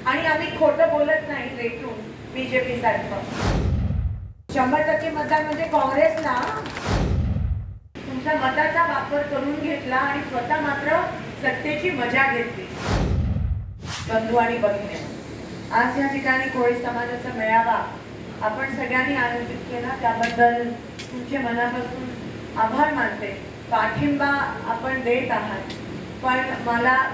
आणि आम्ही खोटं बोलत नाही रेटून बीजेपी सारखं। 100% मतदान म्हणजे काँग्रेसला तुमच्या मताचा वापर करून घेतला आणि स्वतः मात्र सत्तेची मजा घेतली। बंधू आणि भगिनी, आज या ठिकाणी कोळी समाजाचा मेळावा आपण सगळ्यांनी आयोजित केला, त्याबद्दल तुमचे मनापासून आभार मानते। पाठिंबा आपण देत आहात, पण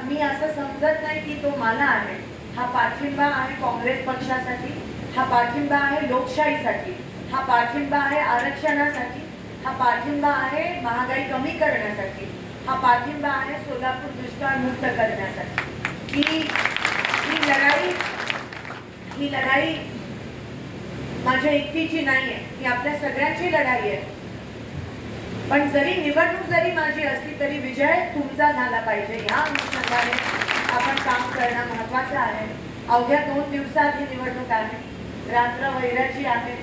मी असं समजत नाही की तो मला आहे। हा पाठिंबा आहे काँग्रेस पक्षासाठी, हा पाठिंबा आहे लोकशाहीसाठी, हा पाठिंबा आहे आरक्षणासाठी, हा पाठिंबा आहे महागाई कमी करण्यासाठी, हा पाठिंबा आहे सोलापूर दुष्काळ मुक्त करण्यासाठी। ही लढाई माझ्या एकटीची नाहीये, ही आपल्या सगळ्यांची लढाई आहे। पण जरी निवडणूक माझी असली तरी विजय तुमचा झाला पाहिजे, ह्या अनुषंगाने आपण काम करणं महत्त्वाचं आहे। अवघ्या 2 दिवसात ही निवडणूक आहे, रात्र वैराची आहे,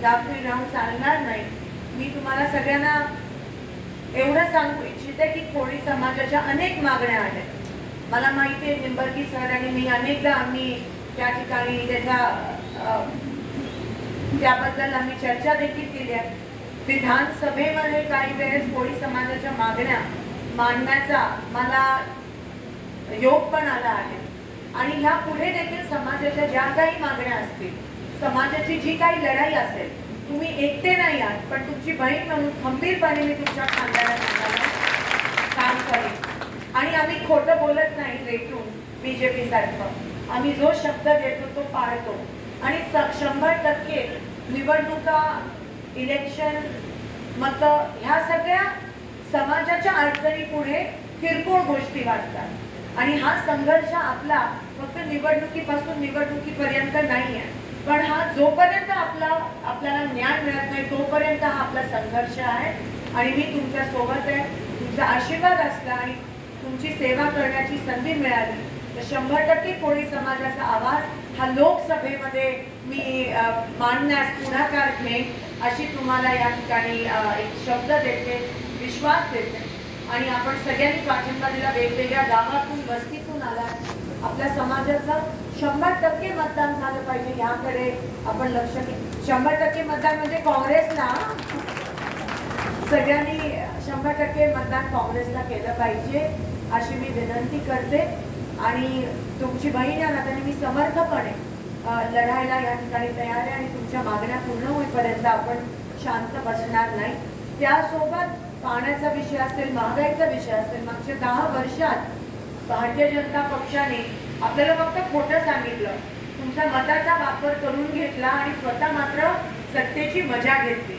गाफील राहून चालणार नाही। मी तुम्हाला सगळ्यांना एवढं सांगू इच्छिते की कोळी समाजाच्या अनेक मागण्या आहेत। मला माहिती आहे निंबर्गी सर आणि मी अनेकदा आम्ही त्या ठिकाणी त्याबद्दल आम्ही चर्चा देखील केली आहे। विधानसभेमध्ये काही वेळेस कोळी समाजाच्या मागण्या मांडण्याचा मला योग पण आला आहे आणि ह्या पुढे देखील समाजाच्या ज्या काही मागण्या असतील, समाजाची जी काही लढाई असेल, तुम्ही एकटे नाही आहात, पण तुमची बहीण म्हणून खंबीरपणे मी तुमच्या खांद्याला काम करेन। आणि आम्ही खोटं बोलत नाही रेटून बीजेपी सारखं, आम्ही जो शब्द देतो तो पाळतो आणि 100% निवडणुका, इलेक्शन, मत ह्या सगळ्या समाजाच्या अडचणी पुढे किरकोळ गोष्टी वाटतात आणि हा संघर्ष आपला फक्त निवडणुकीपासून निवडणुकीपर्यंत नाही आहे, पण हा जोपर्यंत आपल्याला न्याय मिळत नाही तोपर्यंत हा आपला संघर्ष आहे। आणि मी तुमच्या सोबत आहे, तुमचा आशीर्वाद असला आणि तुमची सेवा करण्याची संधी मिळाली तर 100% कोळी समाजाचा आवाज हा लोकसभेमध्ये मी मांडण्यास पुढाकार घेईन, अशी तुम्हाला या ठिकाणी एक शब्द देते, विश्वास देते। आणि आपण सगळ्यांनी पाठिंबा दिला, वेगवेगळ्या गावातून वस्तीतून आला, आपल्या समाजाचं 100% मतदान झालं पाहिजे याकडे आपण लक्ष केलं। 100% मतदान म्हणजे काँग्रेसला, सगळ्यांनी 100% मतदान काँग्रेसला केलं पाहिजे अशी मी विनंती करते। आणि तुमची बहीण या नात्याने मी समर्थपणे लढायला या ठिकाणी तयार आहे आणि तुमच्या मागण्या पूर्ण होईपर्यंत आपण शांत बसणार नाही। त्यासोबत पाण्याचा विषय असेल, महागाईचा विषय असेल, मागच्या 10 वर्षात भारतीय जनता पक्षाने आपल्याला फक्त खोटं सांगितलं, तुमच्या मताचा वापर करून घेतला आणि स्वतः मात्र सत्तेची मजा घेतली,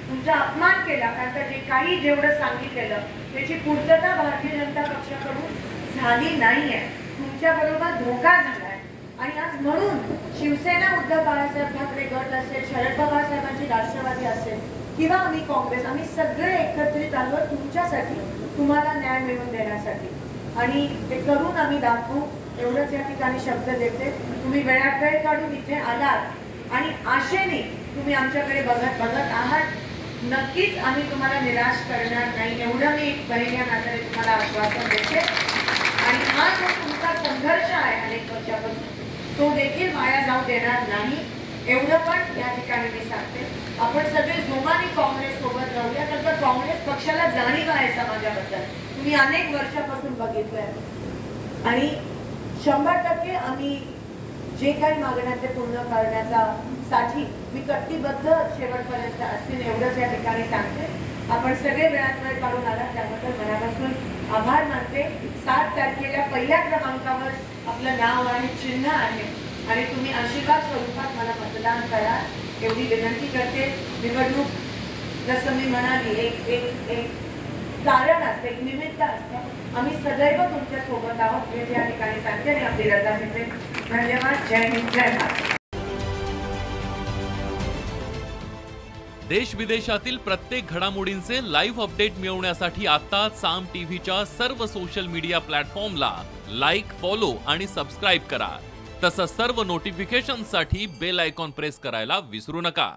तुमचा अपमान केला। कारण जे काही जेवढं सांगितलेलं त्याची पूर्तता भारतीय जनता पक्षाकडून झाली नाहीये, तुमच्या बरोबर धोका झालाय। आणि आज म्हणून शिवसेना, उद्धव बाळासाहेब ठाकरे गट असेल, शरद पवार साहेबांची राष्ट्रवादी असेल किंवा आम्ही काँग्रेस, आम्ही सगळे एकत्रित आलो तुमच्यासाठी, तुम्हाला न्याय मिळवून देण्यासाठी आणि ते करून आम्ही दाखवू, एवढंच या ठिकाणी शब्द देते। तुम्ही वेळात वेळ काढून इथे आलात आणि आशेने तुम्ही आमच्याकडे बघत आहात, नक्कीच आम्ही तुम्हाला निराश करणार नाही, एवढं मी एक बहीण या नात्याने तुम्हाला आश्वासन देते। आणि हा जो तुमचा संघर्ष आहे अनेक वर्षापासून तो देखील वाया जाऊ देणार नाही, एवढं पण या ठिकाणी मी सांगते। आपण सगळे जोमाने काँग्रेस सोबत राहूया, कारण काँग्रेस पक्षाला जाणीव आहे समाजाबद्दल, तुम्ही अनेक वर्षापासून बघितलंय। आणि 100% आम्ही जे काही मागण्या ते पूर्ण करण्यासाठी मी कटिबद्ध शेवटपर्यंत असेल, एवढंच या ठिकाणी सांगते। आपण सगळे वेळात वेळ काढून आला त्याबद्दल मनापासून आभार मानते। 7 तारखेला पहिल्या क्रमांकावर आपलं नाव आणि चिन्ह आहे आणि तुम्ही आशीर्वाद स्वरूपात मला मतदान करा एवढी विनंती करते। निवडणूक जसं मी म्हणाली एक कारण असते, एक निमित्त असतं, आम्ही सदैव तुमच्या सोबत आहोत हे या ठिकाणी सांगते आणि आपली रजा घेते। धन्यवाद। जय हिंद, जय भारत। देश विदेशातील प्रत्येक घडामोडींचे लाईव्ह अपडेट मिळवण्यासाठी आता साम टीव्हीच्या सर्व सोशल मीडिया प्लॅटफॉर्मला लाईक, फॉलो आणि सबस्क्राईब करा। तसंच सर्व नोटिफिकेशनसाठी बेल आयकॉन प्रेस करायला विसरू नका।